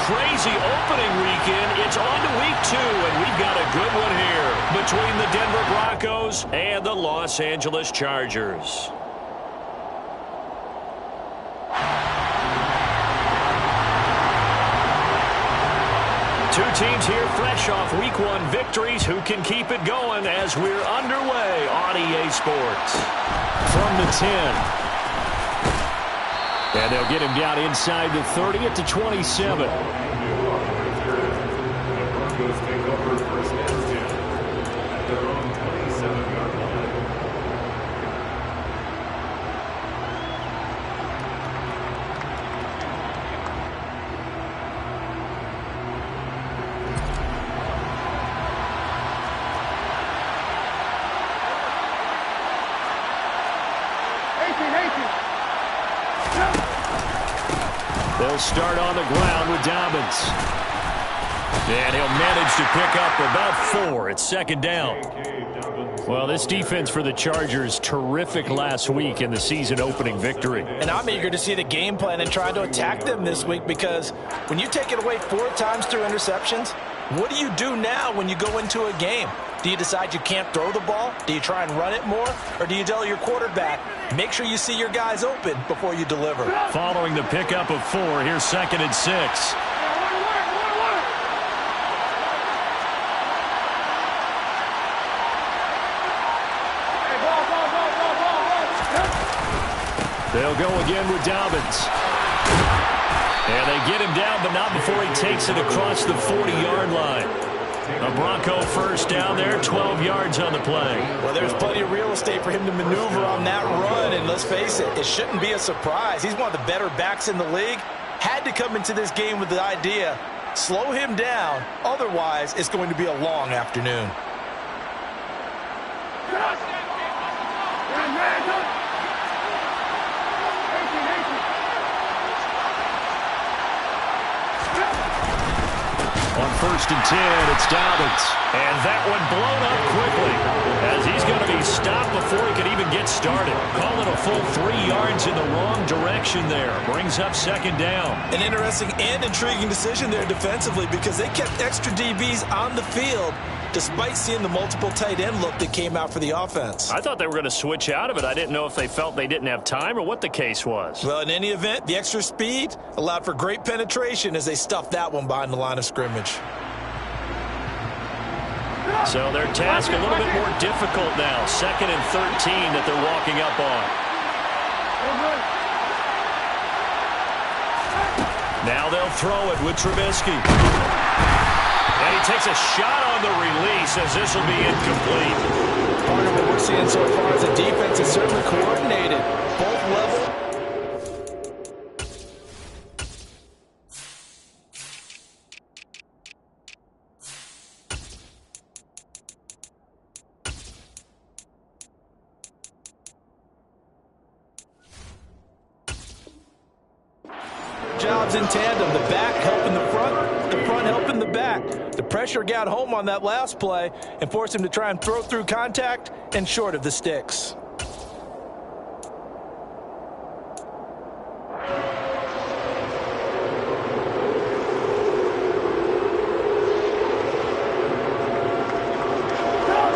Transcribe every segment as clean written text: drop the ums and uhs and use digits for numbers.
crazy opening weekend. It's on to week 2, and we've got a good one here between the Denver Broncos and the Los Angeles Chargers. Two teams here fresh off Week 1 victories. Who can keep it going as we're underway on EA Sports? From the 10. And they'll get him down inside the 30 at the 27. The Broncos take over first and 10 at their own 27-yard line. They'll start on the ground with Dobbins. And he'll manage to pick up about 4. It's second down. Well, this defense for the Chargers, terrific last week in the season opening victory. And I'm eager to see the game plan and try to attack them this week, because when you take it away 4 times through interceptions, what do you do now when you go into a game? Do you decide you can't throw the ball? Do you try and run it more? Or do you tell your quarterback, make sure you see your guys open before you deliver? Following the pickup of 4, here's second and 6. They'll go again with Dobbins. And they get him down, but not before he takes it across the 40-yard line. A Bronco first down there, 12 yards on the play. Well, there's plenty of real estate for him to maneuver on that run, and let's face it, it shouldn't be a surprise. He's one of the better backs in the league. Had to come into this game with the idea, slow him down, otherwise it's going to be a long afternoon. On first and 10, it's Dobbins. And that one blown up quickly, as he's going to be stopped before he can even get started. Call it a full 3 yards in the wrong direction there. Brings up second down. An interesting and intriguing decision there defensively, because they kept extra DBs on the field despite seeing the multiple tight end look that came out for the offense. I thought they were going to switch out of it. I didn't know if they felt they didn't have time or what the case was. Well, in any event, the extra speed allowed for great penetration as they stuffed that one behind the line of scrimmage. So their task a little bit more difficult now. Second and 13 that they're walking up on. Now they'll throw it with Trubisky. And he takes a shot on the release, as this will be incomplete. Part of what we're seeing so far is the defense is certainly coordinated. Both levels. Jobs in tandem, the back helping the front helping the back. The pressure got home on that last play and forced him to try and throw through contact and short of the sticks.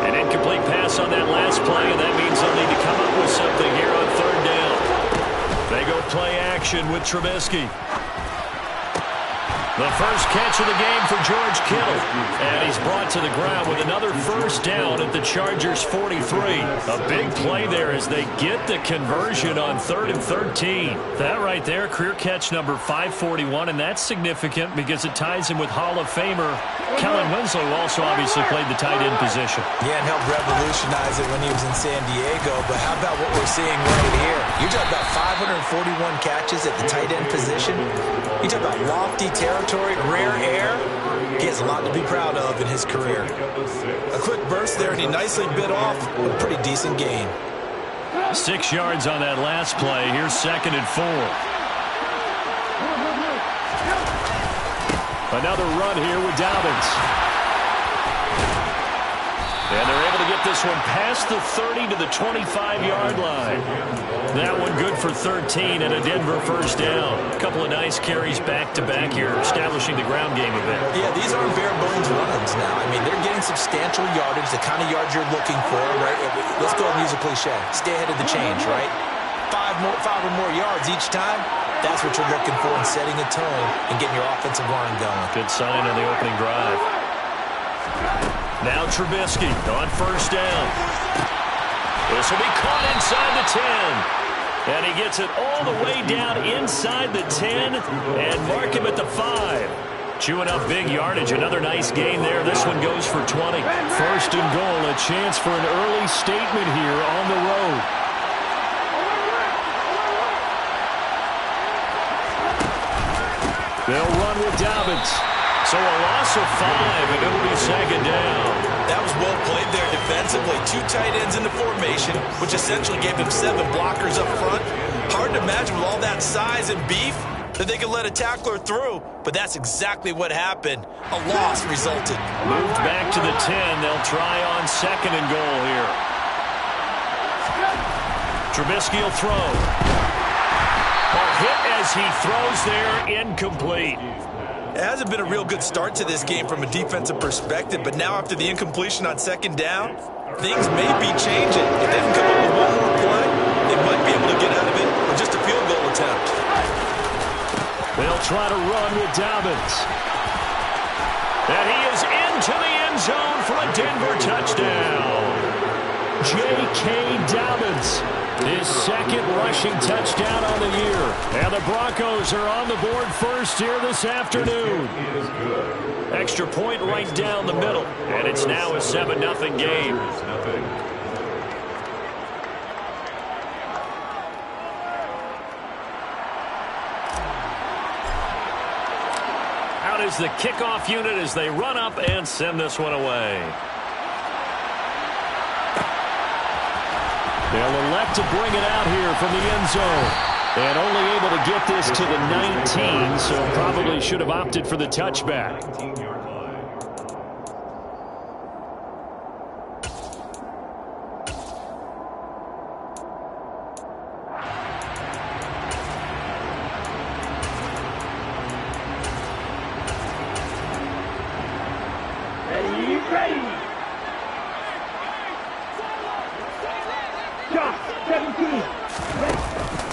An incomplete pass on that last play, and that means they'll need to come up with something here on third down. They go play action with Trubisky. The first catch of the game for George Kittle. And he's brought to the ground with another first down at the Chargers' 43. A big play there as they get the conversion on 3rd and 13. That right there, career catch number 541, and that's significant because it ties him with Hall of Famer Kellen Winslow, who also obviously played the tight end position. Yeah, and helped revolutionize it when he was in San Diego. But how about what we're seeing right here? You're talking about 541 catches at the tight end position. You talk about lofty territory, rare air. He has a lot to be proud of in his career. A quick burst there, and he nicely bit off a pretty decent gain. 6 yards on that last play. Here's 2nd and 4. Another run here with Dobbins. And they're able to get this one past the 30 to the 25-yard line. That one good for 13 and a Denver first down. A couple of nice carries back-to-back here, establishing the ground game a bit. Yeah, these aren't bare-bones runs now. I mean, they're getting substantial yardage, the kind of yards you're looking for, right? Let's go and use a cliche. Stay ahead of the change, right? Five or more yards each time. That's what you're looking for in setting a tone and getting your offensive line going. Good sign on the opening drive. Now Trubisky on first down. This will be caught inside the 10. And he gets it all the way down inside the 10 and mark him at the 5. Chewing up big yardage. Another nice gain there. This one goes for 20. First and goal. A chance for an early statement here on the road. They'll run with Dobbins. So a loss of 5, and it'll be second down. That was well played there defensively. 2 tight ends in the formation, which essentially gave them 7 blockers up front. Hard to imagine with all that size and beef that they could let a tackler through, but that's exactly what happened. A loss resulted. Moved back to the 10. They'll try on second and goal here. Trubisky will throw. A hit as he throws there, incomplete. It hasn't been a real good start to this game from a defensive perspective, but now after the incompletion on second down, things may be changing. If they can come up with one more play, they might be able to get out of it with just a field goal attempt. They'll try to run with Dobbins. And he is into the end zone for a Denver touchdown. J.K. Dobbins, his second rushing touchdown on the year. And the Broncos are on the board first here this afternoon. Extra point right down the middle. And it's now a 7-0 game. Out is the kickoff unit as they run up and send this one away. They'll elect to bring it out here from the end zone. And only able to get this to the 19, so probably should have opted for the touchback. 19-yard line.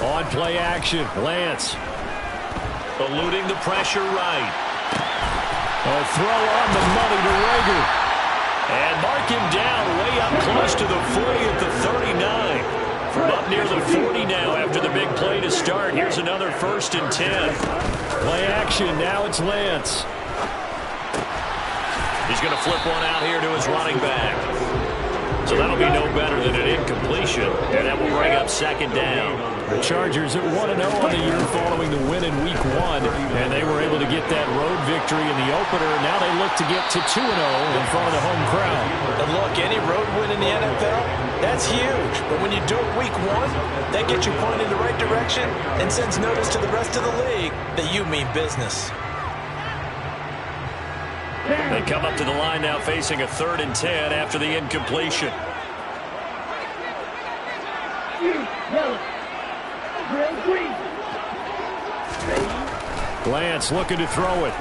On play action, Lance. Eluding the pressure right. A throw on the money to Rager. And mark him down way up close to the 40 at the 39. From up near the 40 now after the big play to start. Here's another 1st and 10. Play action, now it's Lance. He's going to flip one out here to his running back. So that'll be no better than an incompletion, and that will bring up second down. The Chargers at 1-0 on the year following the win in Week 1, and they were able to get that road victory in the opener. Now they look to get to 2-0 in front of the home crowd. And look, any road win in the NFL, that's huge. But when you do it Week 1, that gets you pointed in the right direction and sends notice to the rest of the league that you mean business. They come up to the line now facing a 3rd and 10 after the incompletion. Lance looking to throw it.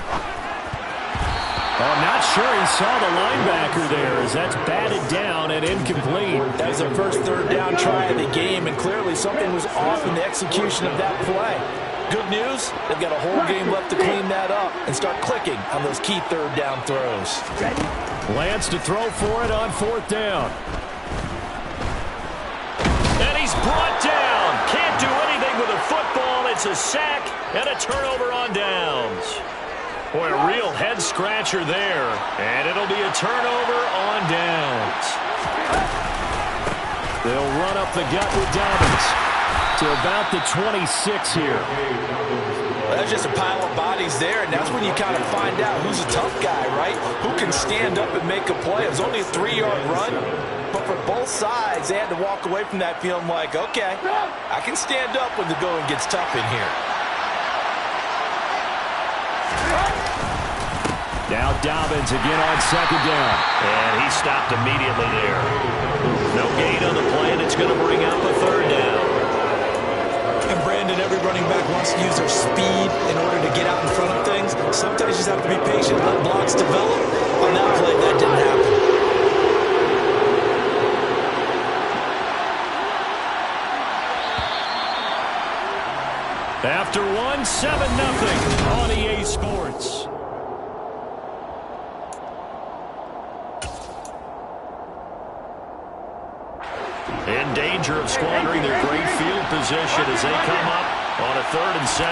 I'm not sure he saw the linebacker there as that's batted down and incomplete. That was their first 3rd down try of the game, and clearly something was off in the execution of that play. Good news, they've got a whole game left to clean that up and start clicking on those key 3rd down throws. Lance to throw for it on 4th down. And he's brought down. Can't do anything with a football. It's a sack and a turnover on downs. Boy, a real head-scratcher there. And it'll be a turnover on downs. They'll run up the gut with Dobbins to about the 26 here. That's just a pile of bodies there, and that's when you kind of find out who's a tough guy, right? Who can stand up and make a play. It was only a 3-yard run, but for both sides, they had to walk away from that feeling like, okay, I can stand up when the going gets tough in here. Now Dobbins again on second down. And he stopped immediately there. No gain on the play, and it's going to bring up a third down. And Brandon, every running back wants to use their speed in order to get out in front of things. Sometimes you just have to be patient, let blocks develop. On that play, that didn't happen. After 7-0 on EA Sports. In danger of squandering their great field position as they come up on a 3rd and 7.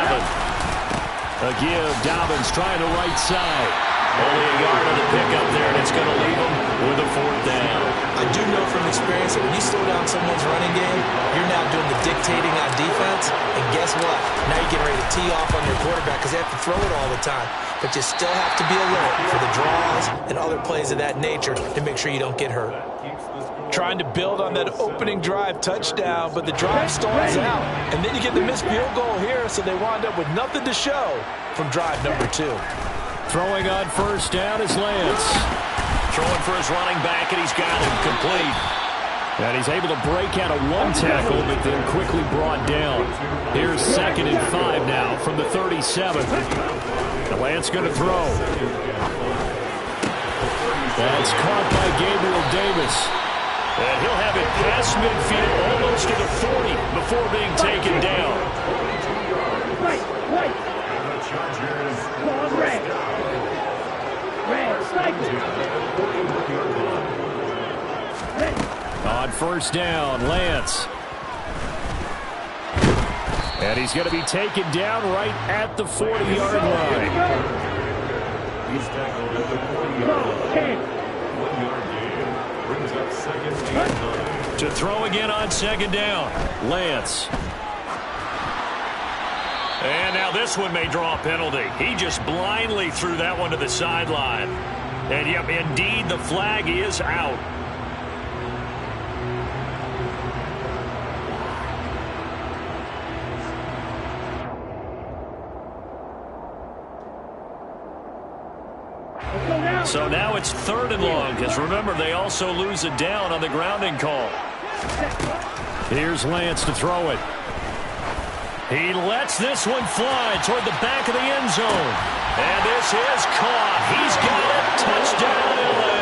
A give, Dobbins trying the right side. Only a yard on the pickup there, and it's going to leave them with a 4th down. I do know from experience that when you slow down someone's running game, you're now doing the dictating on defense. And guess what? Now you're getting ready to tee off on your quarterback because they have to throw it all the time. But you still have to be alert for the draws and other plays of that nature to make sure you don't get hurt. Trying to build on that opening drive touchdown, but the drive stalls out. And then you get the missed field goal here, so they wind up with nothing to show from drive number 2. Throwing on 1st down is Lance. Throwing for his running back, and he's got him complete. And he's able to break out of 1 tackle, but then quickly brought down. Here's 2nd and 5 now from the 37. And Lance going to throw. That's caught by Gabriel Davis. And he'll have it past midfield, almost to the 40, before being taken down. On 1st down, Lance. And he's going to be taken down right at the 40-yard line. He's tackled at the 40-yard line. 1-yard gain. Brings up 2nd and 9. To throw again on 2nd down, Lance. And now this one may draw a penalty. He just blindly threw that one to the sideline. And yep, indeed, the flag is out. So now it's 3rd and long, because remember, they also lose a down on the grounding call. Here's Lance to throw it. He lets this one fly toward the back of the end zone. And this is caught. He's got it. Touchdown, LA.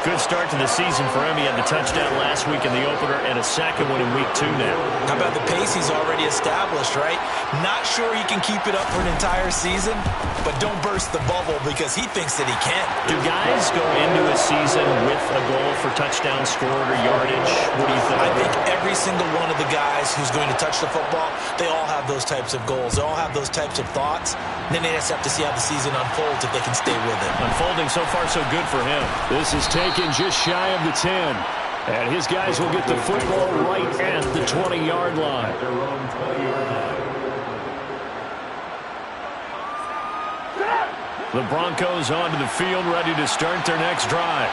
Good start to the season for him. He had the touchdown last week in the opener and a 2nd one in week 2 now. How about the pace he's already established, right? Not sure he can keep it up for an entire season, but don't burst the bubble because he thinks that he can. Do guys go into a season with a goal for touchdown scored or yardage? What do you think? I think every single one of the guys who's going to touch the football, they all have those types of goals. They all have those types of thoughts. And then they just have to see how the season unfolds if they can stay with it. Unfolding so far so good for him. This is taken just shy of the 10. And his guys will get the football right at the 20-yard line. Their own 20-yard line. The Broncos onto the field, ready to start their next drive.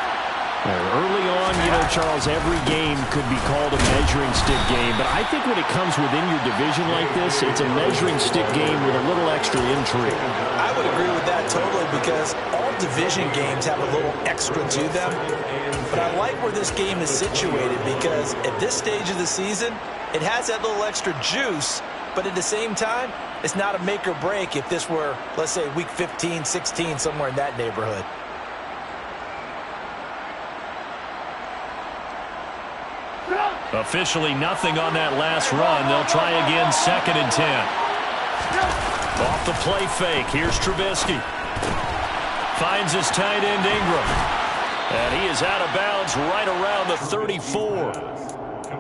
Early on, you know, Charles, every game could be called a measuring stick game. But I think when it comes within your division like this, it's a measuring stick game with a little extra intrigue. I would agree with that totally because all division games have a little extra to them. But I like where this game is situated because at this stage of the season, it has that little extra juice. But at the same time, it's not a make or break if this were, let's say, week 15, 16, somewhere in that neighborhood. Officially nothing on that last run. They'll try again, 2nd and 10. Off the play fake. Here's Trubisky. Finds his tight end Ingram. And he is out of bounds right around the 34.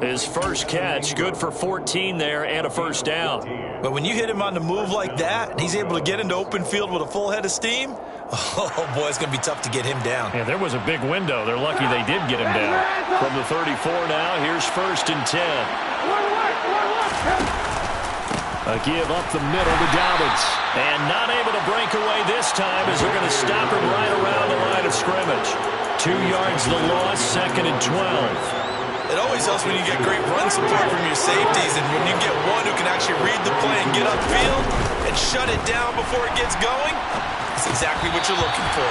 His first catch, good for 14 there and a 1st down. But when you hit him on the move like that, and he's able to get into open field with a full head of steam, oh boy, it's going to be tough to get him down. Yeah, there was a big window. They're lucky they did get him down. From the 34 now, here's 1st and 10. A give up the middle to Dobbins. And not able to break away this time as they're going to stop him right around the line of scrimmage. 2 yards the loss, 2nd and 12. It always helps when you get great run support from your safeties and when you get one who can actually read the play and get upfield and shut it down before it gets going. That's exactly what you're looking for.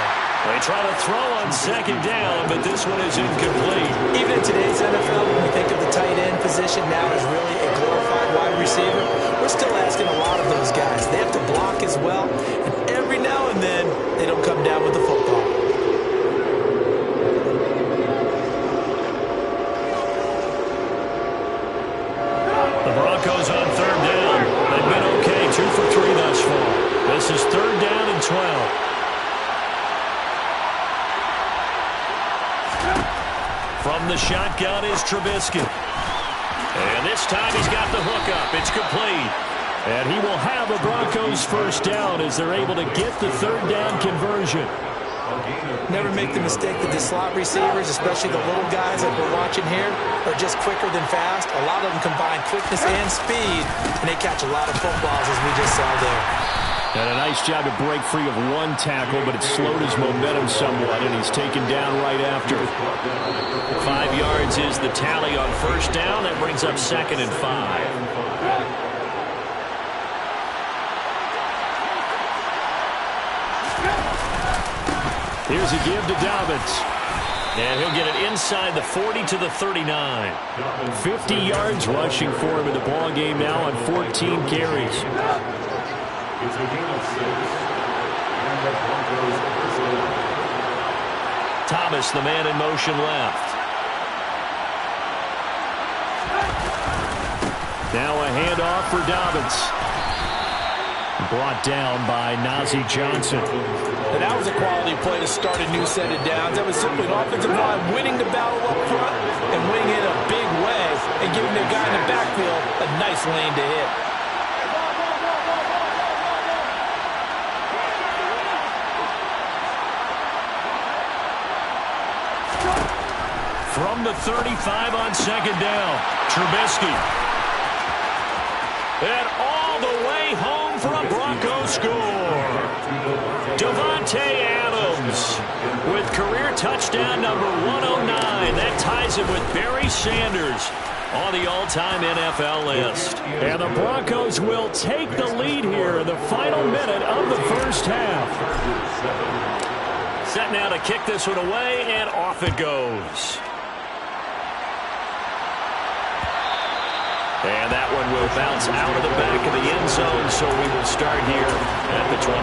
They try to throw on second down, but this one is incomplete. Even in today's NFL, when we think of the tight end position now as really a glorified wide receiver, we're still asking a lot of those guys. They have to block as well, and every now and then, they don't come down with the football. The Broncos on third down. They've been okay, 2 for 3 thus far. This is third down and 12. From the shotgun is Trubisky. And this time he's got the hook up. It's complete. And he will have a Broncos first down as they're able to get the third down conversion. Never make the mistake that the slot receivers, especially the little guys that we're watching here, are just quicker than fast. A lot of them combine quickness and speed, and they catch a lot of footballs, as we just saw there. And a nice job to break free of one tackle, but it slowed his momentum somewhat, and he's taken down right after. 5 yards is the tally on first down. That brings up second and 5. Here's a give to Dobbins. And he'll get it inside the 40 to the 39. 50 yards rushing for him in the ball game now on 14 carries. It's a gain of 6. And the Broncos first down. Thomas, the man in motion left. Now a handoff for Dobbins. Brought down by Najee Johnson. And that was a quality play to start a new set of downs. That was simply an offensive line winning the battle up front and winning it a big way and giving the guy in the backfield a nice lane to hit. From the 35 on second down, Trubisky. And all the way home for a Broncos score. Davante Adams with career touchdown number 109. That ties him with Barry Sanders on the all-time NFL list. And the Broncos will take the lead here in the final minute of the first half. Set now to kick this one away, and off it goes. And that one will bounce out of the back of the end zone, so we will start here at the 25.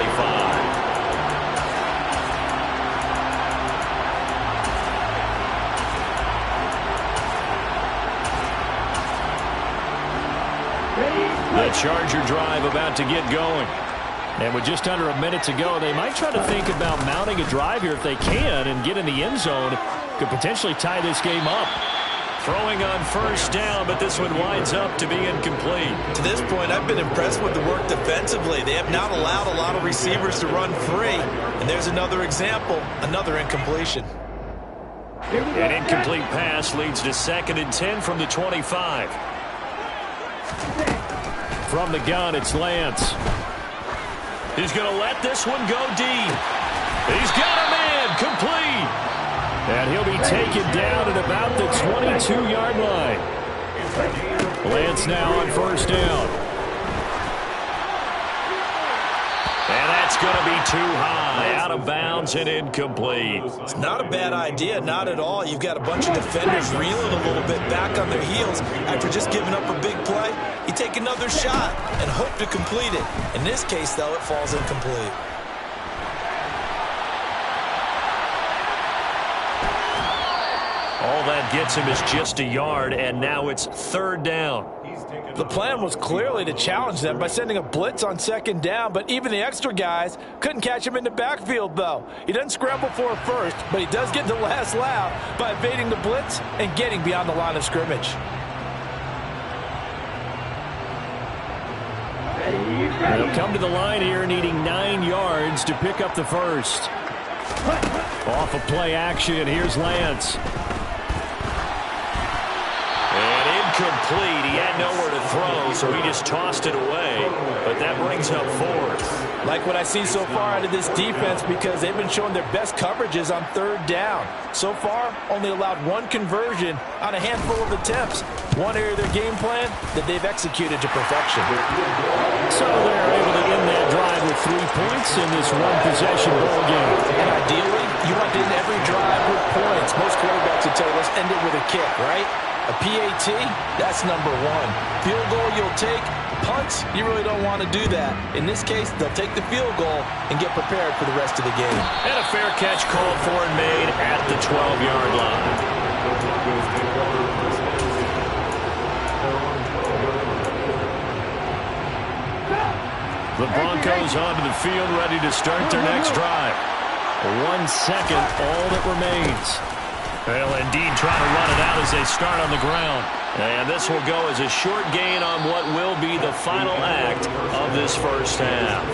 The Charger drive about to get going. And with just under a minute to go, they might try to think about mounting a drive here if they can and get in the end zone. Could potentially tie this game up. Throwing on first down, but this one winds up to be incomplete. To this point, I've been impressed with the work defensively. They have not allowed a lot of receivers to run free. And there's another example, another incompletion. An incomplete pass leads to 2nd and 10 from the 25. From the gun, it's Lance. He's going to let this one go deep. He's got a man, complete. And he'll be taken down at about the 22-yard line. Lance now on first down. And that's going to be too high, out of bounds and incomplete. It's not a bad idea, not at all. You've got a bunch of defenders reeling a little bit back on their heels after just giving up a big play. You take another shot and hope to complete it. In this case, though, it falls incomplete. All that gets him is just a yard, and now it's third down. The plan was clearly to challenge them by sending a blitz on second down, but even the extra guys couldn't catch him in the backfield, though. He doesn't scramble for a first, but he does get the last laugh by evading the blitz and getting beyond the line of scrimmage. They'll come to the line here needing 9 yards to pick up the first. Off of play action, here's Lance. Incomplete. He had nowhere to throw, so he just tossed it away. But that brings up fourth. Like what I see so far out of this defense, because they've been showing their best coverages on third down. So far, only allowed one conversion on a handful of attempts. One area of their game plan that they've executed to perfection. So they're able to end that drive with 3 points in this one-possession ball game. And ideally, you want to end every drive with points. Most quarterbacks would tell you, let's end it with a kick, right? A PAT, that's number one. Field goal you'll take. Punts, you really don't want to do that. In this case, they'll take the field goal and get prepared for the rest of the game. And a fair catch called for and made at the 12-yard line. The Broncos onto the field, ready to start their next drive. 1 second, all that remains. They'll indeed try to run it out as they start on the ground. And this will go as a short gain on what will be the final act of this first half.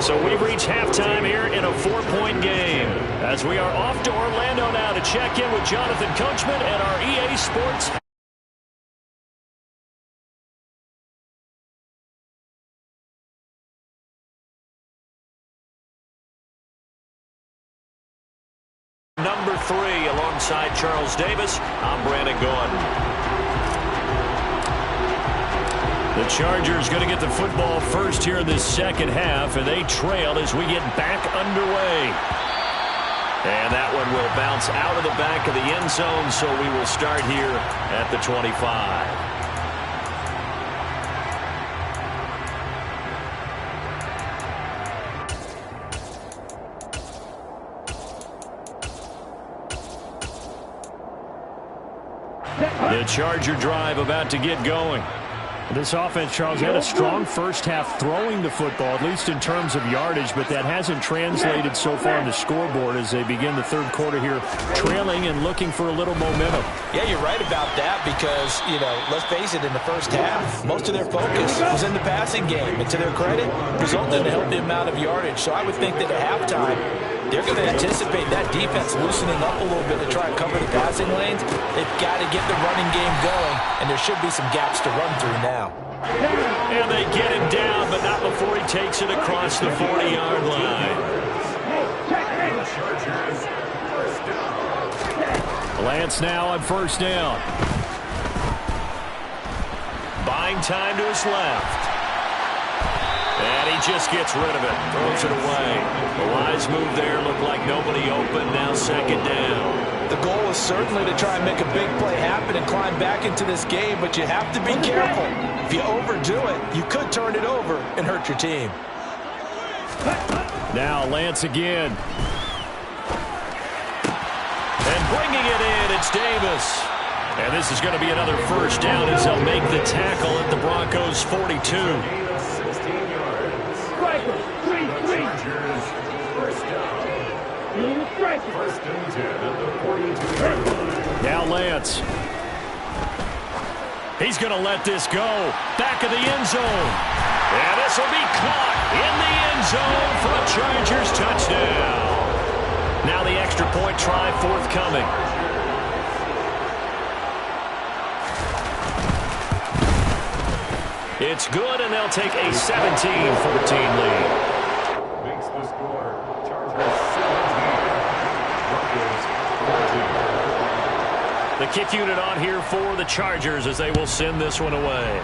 So we've reached halftime here in a 4-point game. As we are off to Orlando now to check in with Jonathan Coachman at our EA Sports number 3 alongside Charles Davis. I'm Brandon Gordon. The Chargers going to get the football first here in this second half, and they trail as we get back underway. And that one will bounce out of the back of the end zone, so we will start here at the 25. The Charger drive about to get going. This offense, Charles, had a strong first half throwing the football, at least in terms of yardage, but that hasn't translated so far on the scoreboard as they begin the third quarter here, trailing and looking for a little momentum. Yeah, you're right about that because, let's face it, in the first half, most of their focus was in the passing game. And to their credit, resulted in a healthy amount of yardage. So I would think that at halftime, they're going to anticipate that defense loosening up a little bit to try and cover the passing lanes. They've got to get the running game going, and there should be some gaps to run through now. And they get him down, but not before he takes it across the 40-yard line. Lance now on first down. Buying time to his left. And he just gets rid of it. Throws it away. The wise move there. Looked like nobody open. Now second down. The goal is certainly to try and make a big play happen and climb back into this game, but you have to be careful. If you overdo it, you could turn it over and hurt your team. Now Lance again. And bringing it in, it's Davis. And this is going to be another first down as they'll make the tackle at the Broncos' 42. First and 10 at the 42-yard line. Now Lance. He's going to let this go. Back of the end zone. And this will be caught in the end zone for a Chargers touchdown. Now the extra point try forthcoming. It's good, and they'll take a 17-14 lead. Makes the score. Chargers 17. Broncos 14. The kick unit on here for the Chargers as they will send this one away.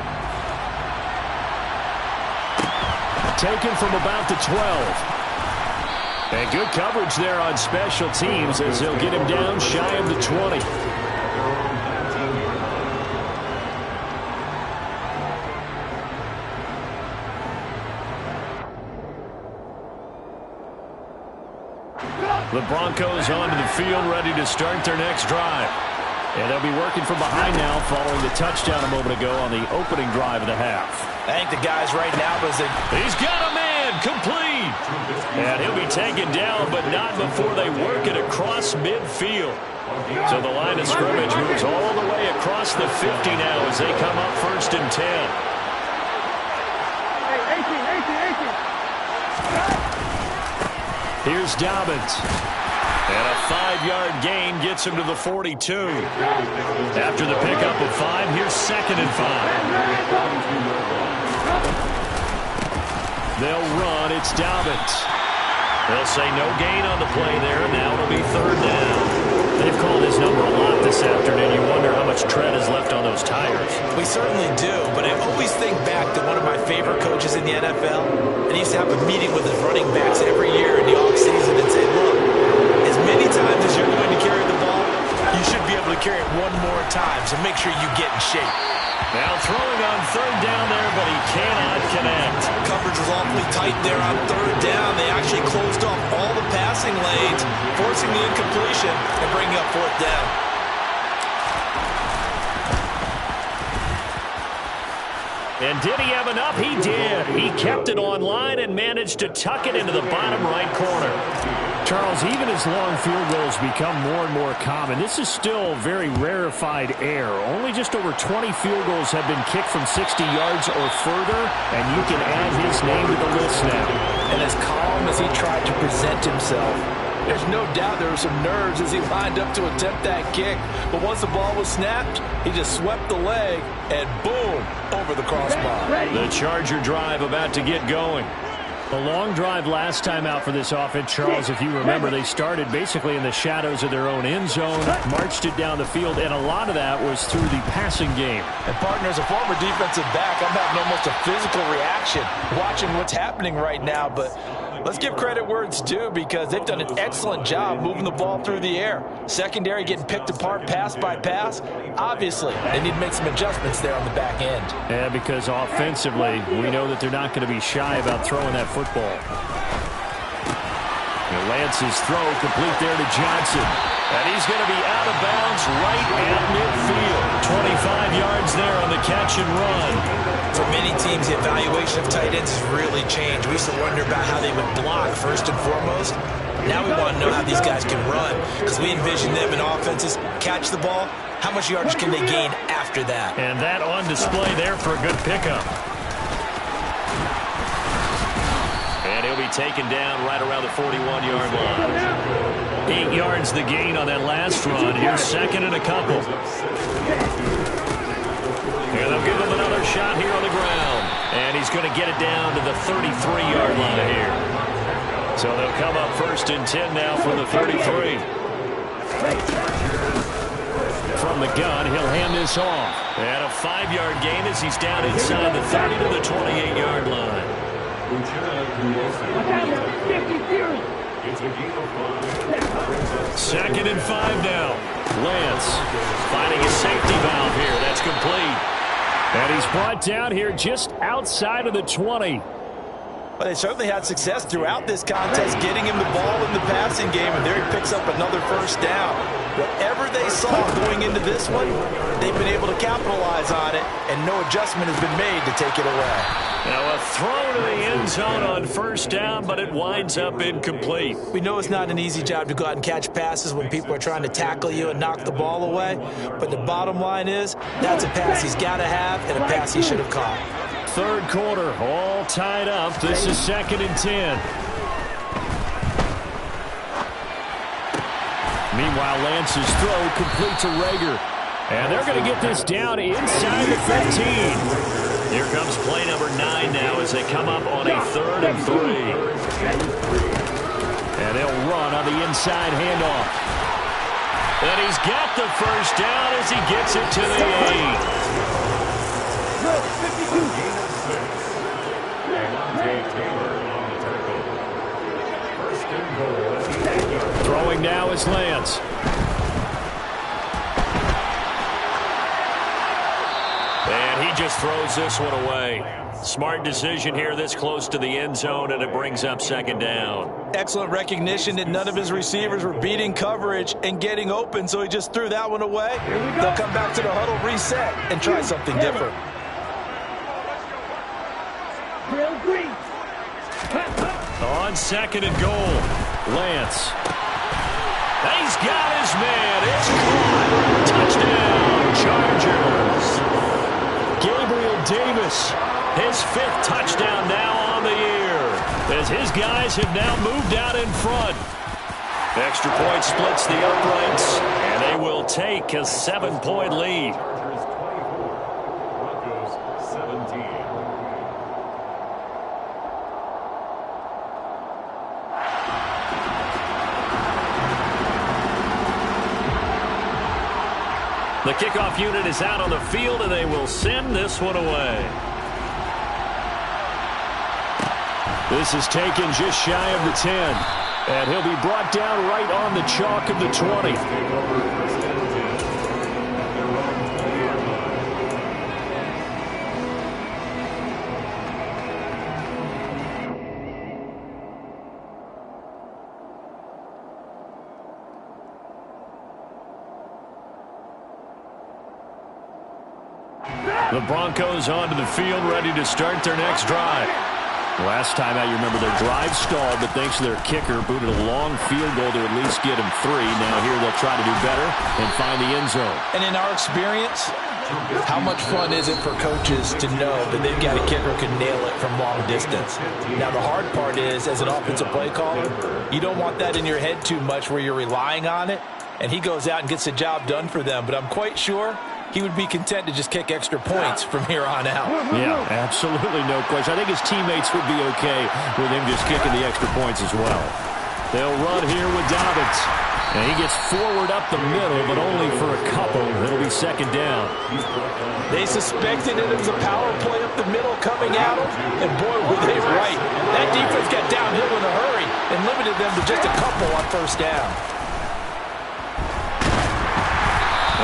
Taken from about the 12. And good coverage there on special teams as they'll get him down shy of the 20. The Broncos onto the field, ready to start their next drive. And they'll be working from behind now following the touchdown a moment ago on the opening drive of the half. I think the guys right now was He's got a man, complete. And he'll be taken down, but not before they work it across midfield. So the line of scrimmage moves all the way across the 50 now as they come up first and 10. Here's Dobbins. And a 5-yard gain gets him to the 42. After the pickup of 5, here's second and 5. They'll run. It's Dobbins. They'll say no gain on the play there. Now it'll be third down. They've called his number a lot this afternoon. You wonder how much tread is left on those tires. We certainly do, but I always think back to one of my favorite coaches in the NFL, and he used to have a meeting with his running backs every year in the offseason and say, look, as many times as you're going to carry the ball, you should be able to carry it one more time, so make sure you get in shape. Now throwing on third down there, but he cannot connect. Coverage was awfully tight there on third down. They actually closed off all the passing lanes, forcing the incompletion and bringing up fourth down. And did he have enough? He did. He kept it on line and managed to tuck it into the bottom right corner. Charles, even as long field goals become more and more common, this is still very rarefied air. Only just over 20 field goals have been kicked from 60 yards or further, and you can add his name to the list now. And as calm as he tried to present himself, there's no doubt there were some nerves as he lined up to attempt that kick. But once the ball was snapped, he just swept the leg and boom, over the crossbar. The Charger drive about to get going. A long drive last time out for this offense, Charles. If you remember, they started basically in the shadows of their own end zone, marched it down the field, and a lot of that was through the passing game. And partner, as a former defensive back, I'm having almost a physical reaction watching what's happening right now. But let's give credit where it's due, because they've done an excellent job moving the ball through the air. Secondary getting picked apart pass by pass. Obviously, they need to make some adjustments there on the back end. Yeah, because offensively, we know that they're not going to be shy about throwing that football. And Lance's throw complete there to Johnson. And he's going to be out of bounds right at midfield. 25 yards there on the catch and run. For many teams, the evaluation of tight ends has really changed. We used to wonder about how they would block first and foremost. Now we want to know how these guys can run, because we envision them in offenses catch the ball. How much yardage can they gain after that? And that on display there for a good pickup. And he'll be taken down right around the 41-yard line. 8 yards the gain on that last run. Here's second and a couple. And they'll give him another shot here on the ground. And he's going to get it down to the 33-yard line here. So they'll come up first and 10 now from the 33. From the gun, he'll hand this off. And a 5-yard gain as he's down inside the 30 to the 28-yard line. Second and 5 now. Lance finding a safety valve here. That's complete. And he's brought down here just outside of the 20. Well, they certainly had success throughout this contest getting him the ball in the passing game, and there he picks up another first down. Whatever they saw going into this one, they've been able to capitalize on it, and no adjustment has been made to take it away. Now a throw to the end zone on first down, but it winds up incomplete. We know it's not an easy job to go out and catch passes when people are trying to tackle you and knock the ball away, but the bottom line is that's a pass he's got to have and a pass he should have caught. Third quarter, all tied up. This is second and 10. Meanwhile, Lance's throw complete to Rager. And they're going to get this down inside the 15. Here comes play number 9 now as they come up on a 3rd and 3. And they'll run on the inside handoff. And he's got the first down as he gets it to the 8. Throwing now is Lance. And he just throws this one away. Smart decision here this close to the end zone, and it brings up second down. Excellent recognition that none of his receivers were beating coverage and getting open, so he just threw that one away. They'll come back to the huddle, reset, and try something different. On second and goal, Lance. He's got his man. It's caught. Touchdown, Chargers. Gabriel Davis, his 5th touchdown now on the year, as his guys have now moved out in front. Extra point splits the uprights, and they will take a 7-point lead. Broncos 17. The kickoff unit is out on the field, and they will send this one away. This is taken just shy of the 10. And he'll be brought down right on the chalk of the 20. The Broncos onto the field, ready to start their next drive. Last time out, you remember their drive stalled, but thanks to their kicker, booted a long field goal to at least get him 3. Now here they'll try to do better and find the end zone. And in our experience, how much fun is it for coaches to know that they've got a kicker who can nail it from long distance? Now, the hard part is, as an offensive play caller, you don't want that in your head too much where you're relying on it, and he goes out and gets the job done for them. But I'm quite sure he would be content to just kick extra points from here on out. Yeah, absolutely no question. I think his teammates would be okay with him just kicking the extra points as well. They'll run here with Dobbins. And he gets forward up the middle, but only for a couple. It'll be second down. They suspected it was a power play up the middle coming at them, and boy, were they right. That defense got downhill in a hurry and limited them to just a couple on first down.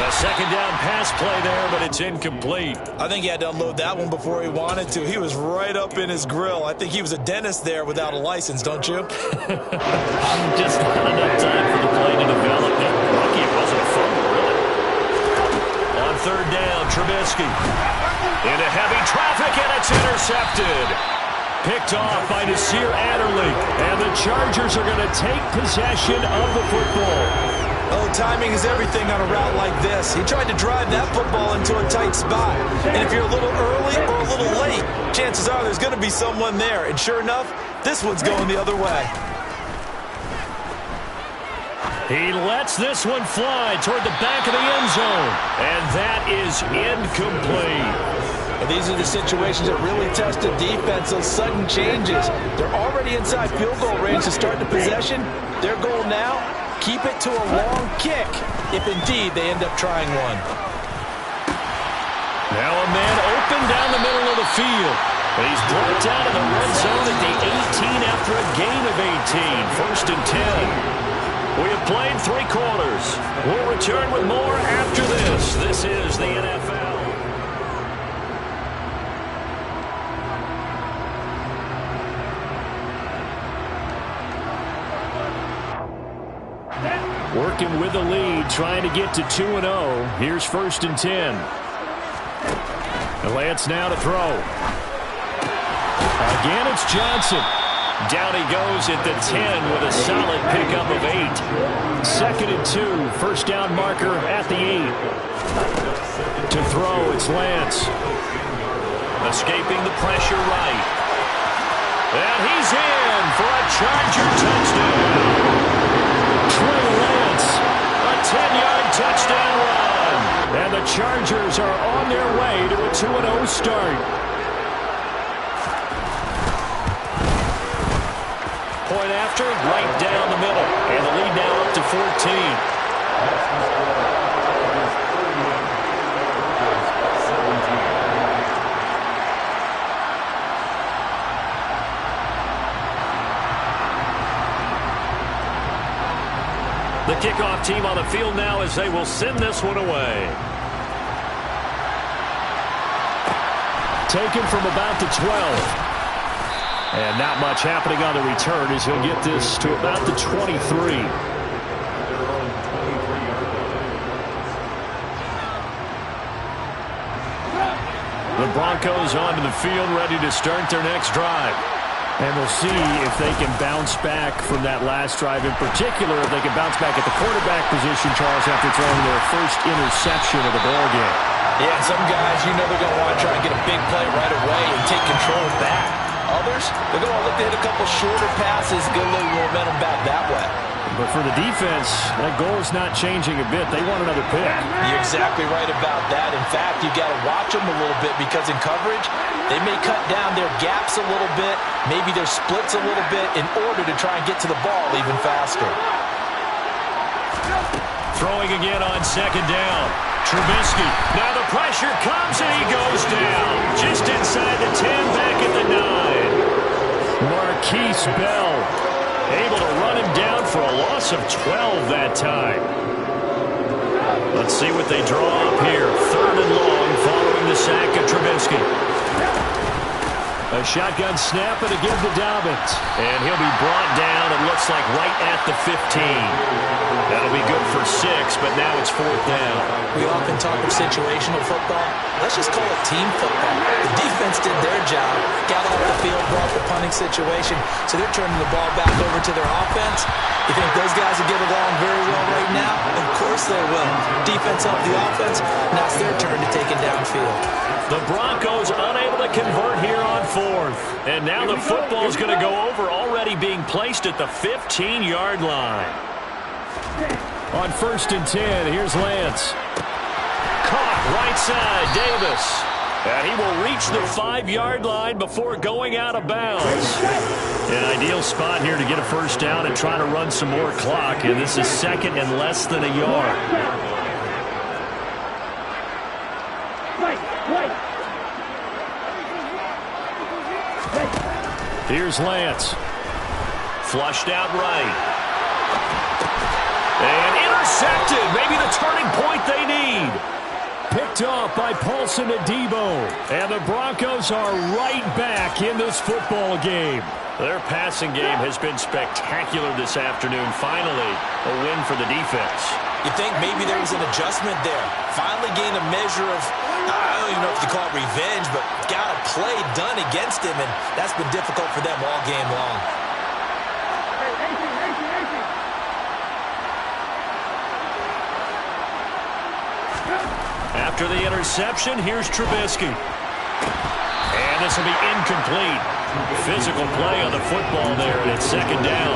A second down pass play there, but it's incomplete. I think he had to unload that one before he wanted to. He was right up in his grill. I think he was a dentist there without a license, don't you? Just not enough time for the play to develop. Lucky it wasn't a fumble, really. On third down, Trubisky into heavy traffic, and it's intercepted. Picked off by Nasir Adderley, and the Chargers are going to take possession of the football. Oh, timing is everything on a route like this. He tried to drive that football into a tight spot. And if you're a little early or a little late, chances are there's going to be someone there. And sure enough, this one's going the other way. He lets this one fly toward the back of the end zone. And that is incomplete. And these are the situations that really test a defense, those sudden changes. They're already inside field goal range to start the possession. Their goal now, keep it to a long kick, if indeed they end up trying one. Now a man open down the middle of the field. He's brought down in the red zone at the 18 after a gain of 18. First and 10. We have played 3 quarters. We'll return with more after this. This is the NFL. Working with the lead, trying to get to 2-0. Here's first and 10. Lance now to throw. Again, it's Johnson. Down he goes at the 10 with a solid pickup of 8. Second and 2. First down marker at the 8. To throw, it's Lance. Escaping the pressure right. And he's in for a Charger touchdown. Trey Lance, a 10-yard touchdown run. And the Chargers are on their way to a 2-0 start. Point after, right down the middle. And the lead now up to 14. The kickoff team on the field now as they will send this one away. Taken from about the 12. And not much happening on the return as he'll get this to about the 23. The Broncos onto the field, ready to start their next drive. And we'll see if they can bounce back from that last drive. In particular, if they can bounce back at the quarterback position, Charles, after throwing their first interception of the ball game. Yeah, some guys, you know they're going to want to try and get a big play right away and take control back. Others, they're going to look to hit a couple shorter passes, get a little momentum back that way. But for the defense, that goal is not changing a bit. They want another pick. You're exactly right about that. In fact, you've got to watch them a little bit because in coverage, they may cut down their gaps a little bit, maybe their splits a little bit in order to try and get to the ball even faster. Throwing again on second down. Trubisky. Now the pressure comes and he goes down. Just inside the 10, back at the 9. Marquise Bell able to run him down for a loss of 12 that time. Let's see what they draw up here. 3rd and long following the sack of Trubisky. A shotgun snap and a give to Dobbins. And he'll be brought down, it looks like, right at the 15. That'll be good for 6, but now it's 4th down. We often talk of situational football. Let's just call it team football. The defense did their job, got off the field, brought the punting situation, so they're turning the ball back over to their offense. You think those guys will get along very well right now? Of course they will. Defense helped the offense. Now it's their turn to take it downfield. The Broncos unable to convert here on 4th. And now the football is going to go over, already being placed at the 15-yard line. On 1st and 10, here's Lance. Caught right side, Davis. And he will reach the 5-yard line before going out of bounds. An ideal spot here to get a first down and try to run some more clock. And this is 2nd and less than a yard. Here's Lance. Flushed out right. And intercepted. Maybe the turning point they need. Picked off by Paulson Adebo. And the Broncos are right back in this football game. Their passing game has been spectacular this afternoon. Finally, a win for the defense. You think maybe there was an adjustment there. Finally gained a measure of, I don't even know if you call it revenge, but got a play done against him, and that's been difficult for them all game long. After the interception, here's Trubisky. And this will be incomplete. Physical play on the football there, and it's 2nd down.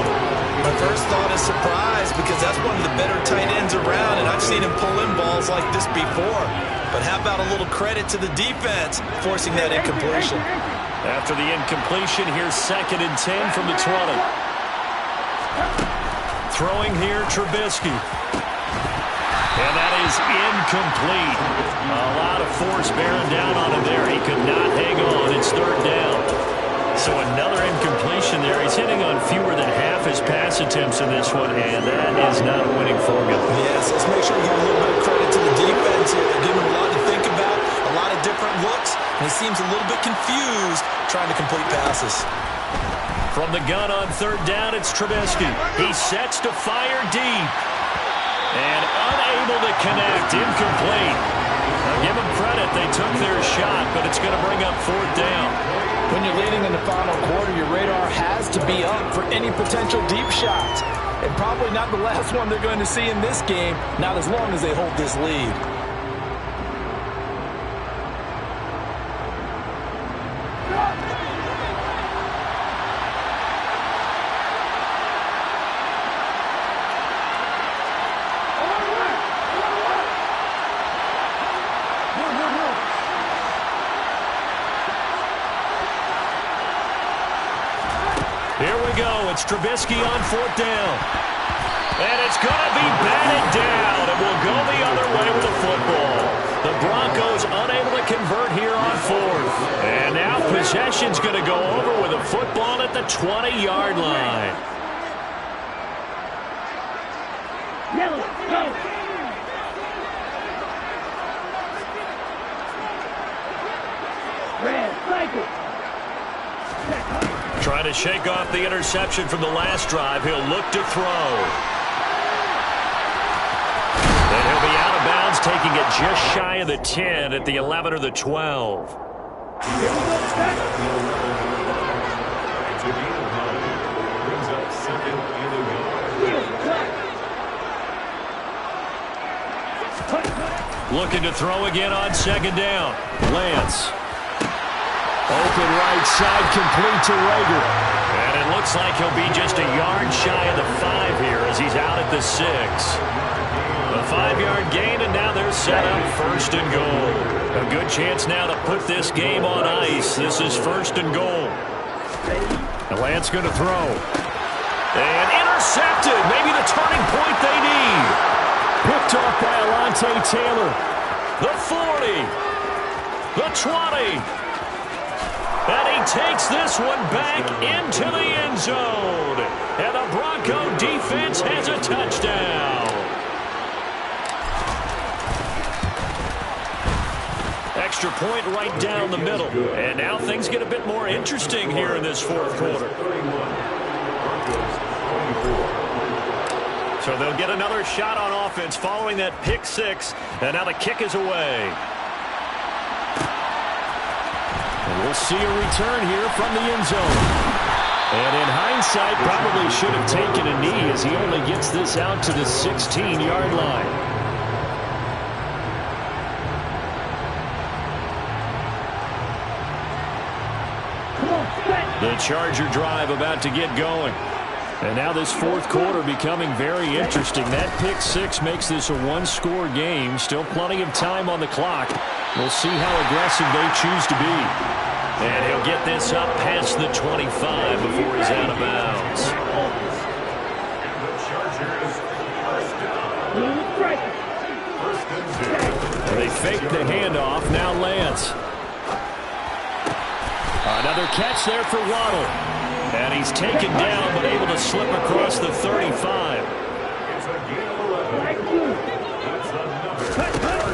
My first thought is surprise, because that's one of the better tight ends around, and I've seen him pull in balls like this before. But how about a little credit to the defense forcing that incompletion? After the incompletion, here's 2nd and 10 from the 20. Throwing here, Trubisky. And that is incomplete. A lot of force bearing down on him there. He could not hang on. It's 3rd down. So another incompletion there. He's hitting on fewer than half his pass attempts in this one, and that is not a winning formula. Yes, let's make sure we give a little bit of credit to the defense here. They're giving him a lot to think about, a lot of different looks, and he seems a little bit confused trying to complete passes. From the gun on 3rd down, it's Trubisky. He sets to fire deep. And unable to connect, incomplete. Now give them credit, they took their shot, but it's going to bring up 4th down. When you're leading in the final quarter, your radar has to be up for any potential deep shots. And probably not the last one they're going to see in this game, not as long as they hold this lead. Here we go. It's Trubisky on 4th down. And it's going to be batted down. And we'll go the other way with the football. The Broncos unable to convert here on 4th. And now possession's going to go over with a football at the 20-yard line. Trying to shake off the interception from the last drive. He'll look to throw. And he'll be out of bounds, taking it just shy of the 10 at the 11 or the 12. Looking to throw again on 2nd down. Lance. Open right side, complete to Rager. And it looks like he'll be just a yard shy of the 5 here as he's out at the 6. A 5-yard gain, and now they're set up 1st and goal. A good chance now to put this game on ice. This is 1st and goal. And Lance going to throw. And intercepted. Maybe the turning point they need. Picked picked off by Alontae Taylor. The 40. The 20. And he takes this one back into the end zone. And the Bronco defense has a touchdown. Extra point right down the middle. And now things get a bit more interesting here in this fourth quarter. So they'll get another shot on offense following that pick six. And now the kick is away. And we'll see a return here from the end zone. And in hindsight, probably should have taken a knee as he only gets this out to the 16-yard line. The Charger drive about to get going. And now this fourth quarter becoming very interesting. That pick six makes this a one-score game. Still plenty of time on the clock. We'll see how aggressive they choose to be. And he'll get this up past the 25 before he's out of bounds. They fake the handoff. Now Lance. Another catch there for Waddle. And he's taken down but able to slip across the 35.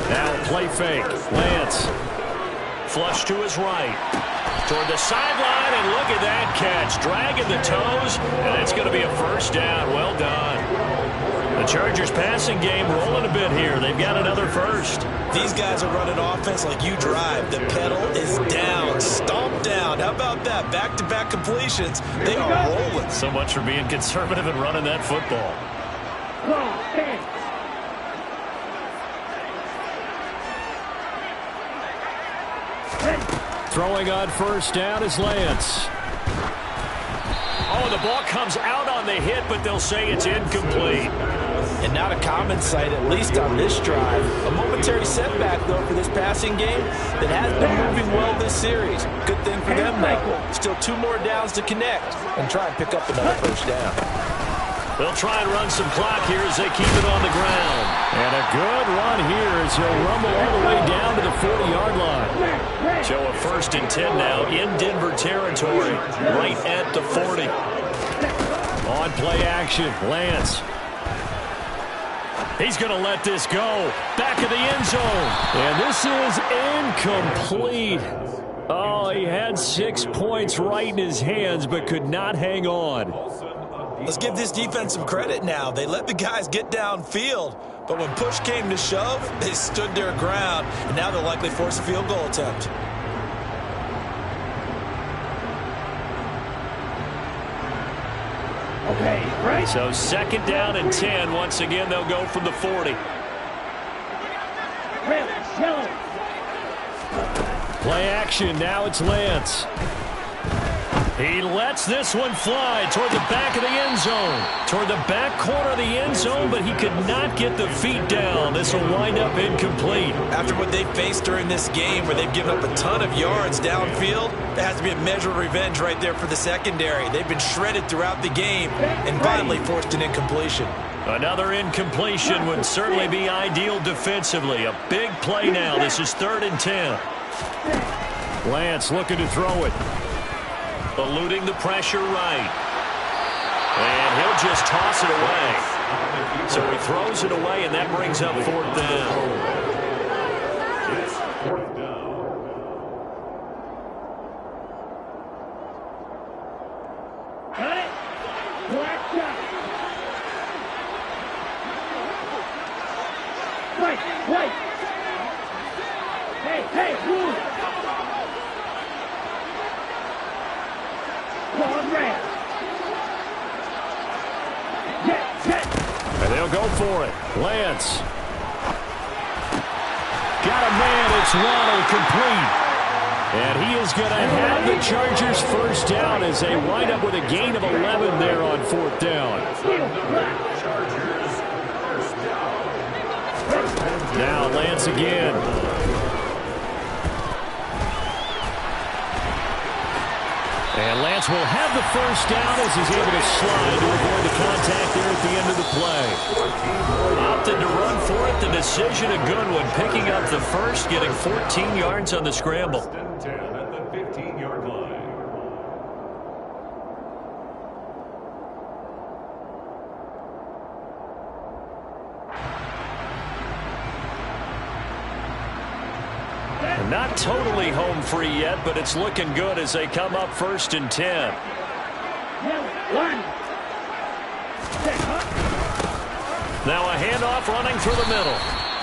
Now play fake. Lance. Flush to his right. Toward the sideline, and look at that catch. Dragging the toes, and it's going to be a first down. Well done. The Chargers passing game rolling a bit here. They've got another first. These guys are running offense like you drive. The pedal is down, stomped down. How about that? Back-to-back completions. They are rolling. So much for being conservative and running that football. Throwing on first down is Lance. Oh, the ball comes out on the hit, but they'll say it's incomplete. And not a common sight, at least on this drive. A momentary setback, though, for this passing game that has been moving well this series. Good thing for them, though. Still 2 more downs to connect and try and pick up another first down. They'll try and run some clock here as they keep it on the ground. And a good run here as he'll rumble all the way down to the 40-yard line. So a 1st and 10 now in Denver territory, right at the 40. On play action, Lance. He's going to let this go. Back of the end zone. And this is incomplete. Oh, he had 6 points right in his hands, but could not hang on. Let's give this defense some credit now. They let the guys get downfield, but when push came to shove, they stood their ground, and now they'll likely force a field goal attempt. Okay, right. So 2nd down and 10. Once again, they'll go from the 40. Play action. Now it's Lance. He lets this one fly toward the back of the end zone. Toward the back corner of the end zone, but he could not get the feet down. This will wind up incomplete. After what they faced during this game where they've given up a ton of yards downfield, there has to be a measure of revenge right there for the secondary. They've been shredded throughout the game and finally forced an incompletion. Another incompletion would certainly be ideal defensively. A big play now. This is 3rd and 10. Lance looking to throw it. Eluding the pressure right. And he'll just toss it away. So he throws it away, and that brings up 4th down. It's 4th down. Got it. Black shot. Right. Hey, move. And they'll go for it. Lance. Got a man. It's Waddle complete. And he is going to have the Chargers first down as they wind up with a gain of 11 there on 4th down. Now Lance again. And Lance will have the first down as he's able to slide to avoid the contact there at the end of the play. Opted to run for it. The decision a good one. Picking up the first, getting 14 yards on the scramble. 10 at the 15-yard line. Not totally home free yet, but it's looking good as they come up 1st and 10. Now a handoff running through the middle.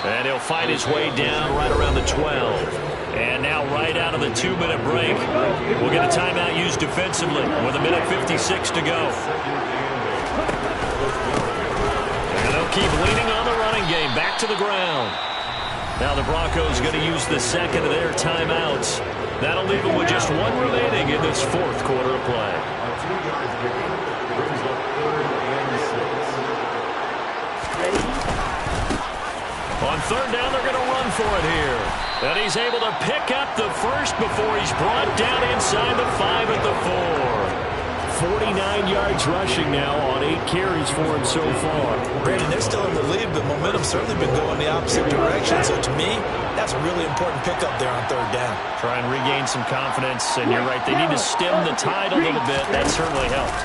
And he'll find his way down right around the 12. And now right out of the 2-minute break, we'll get a timeout used defensively with 1:56 to go. And they'll keep leaning on the running game. Back to the ground. Now the Broncos going to use the second of their timeouts. That'll leave them with just one remaining in this 4th quarter of play. A 2-yard gain brings up 3rd and 6. On 3rd down, they're going to run for it here. And he's able to pick up the first before he's brought down inside the 5 at the 4. 49 yards rushing now on 8 carries for him so far. Brandon, they're still in the lead, but momentum's certainly been going the opposite direction. So to me, that's a really important pickup there on 3rd down. Try and regain some confidence, and you're right, they need to stem the tide a little bit. That certainly helped.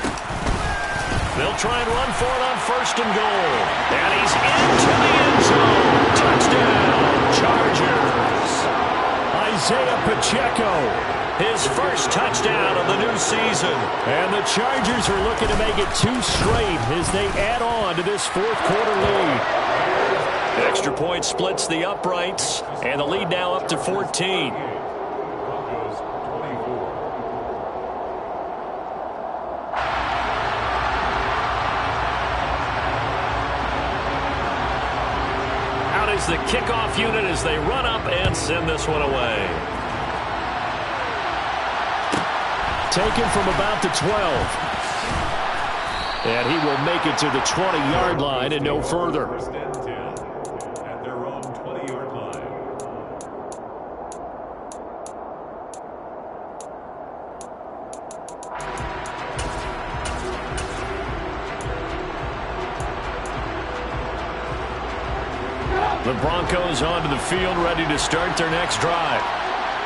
They'll try and run for it on 1st and goal. And he's into the end zone. Touchdown, Chargers. Isaiah Pacheco. His first touchdown of the new season. And the Chargers are looking to make it 2 straight as they add on to this 4th quarter lead. Extra point splits the uprights, and the lead now up to 14. Broncos 24. Out is the kickoff unit as they run up and send this one away. Taken from about the 12. And he will make it to the 20-yard line and no further. 1st and 10 at their own 20-yard line. The Broncos onto the field, ready to start their next drive.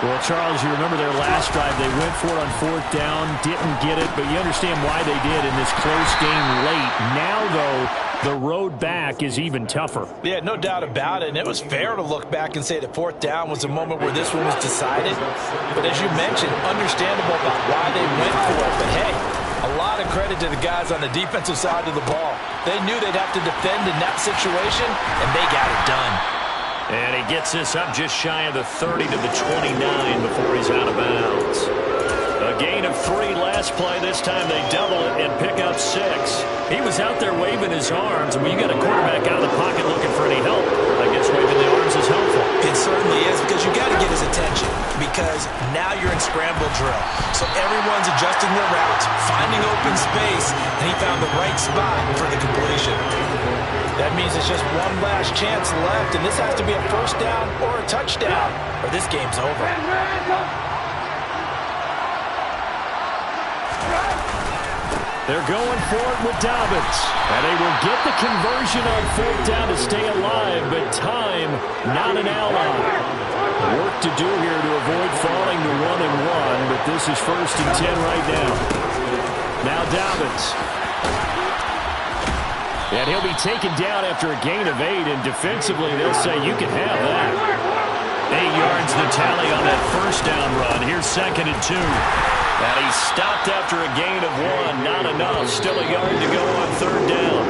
Well, Charles, you remember their last drive. They went for it on 4th down, didn't get it, but you understand why they did in this close game late. Now, though, the road back is even tougher. Yeah, no doubt about it. And it was fair to look back and say the 4th down was the moment where this one was decided. But as you mentioned, understandable about why they went for it. But, hey, a lot of credit to the guys on the defensive side of the ball. They knew they'd have to defend in that situation, and they got it done. And he gets this up just shy of the 30 to the 29 before he's out of bounds. A gain of 3 last play. This time they double it and pick up 6. He was out there waving his arms. When you got a quarterback out of the pocket looking for any help, I guess waving the arms is helpful. It certainly is, because you got to get his attention, because now you're in scramble drill. So everyone's adjusting their routes, finding open space, and he found the right spot for the completion. That means it's just one last chance left, and this has to be a 1st down or a touchdown, or this game's over. They're going for it with Dobbins. And they will get the conversion on 4th down to stay alive, but time not an ally. Work to do here to avoid falling to 1-1, but this is 1st and 10 right now. Now Dobbins. And he'll be taken down after a gain of 8, and defensively they'll say you can have that. 8 yards the tally on that 1st down run. Here's 2nd and 2. And he's stopped after a gain of 1. Not enough. Still a yard to go on 3rd down.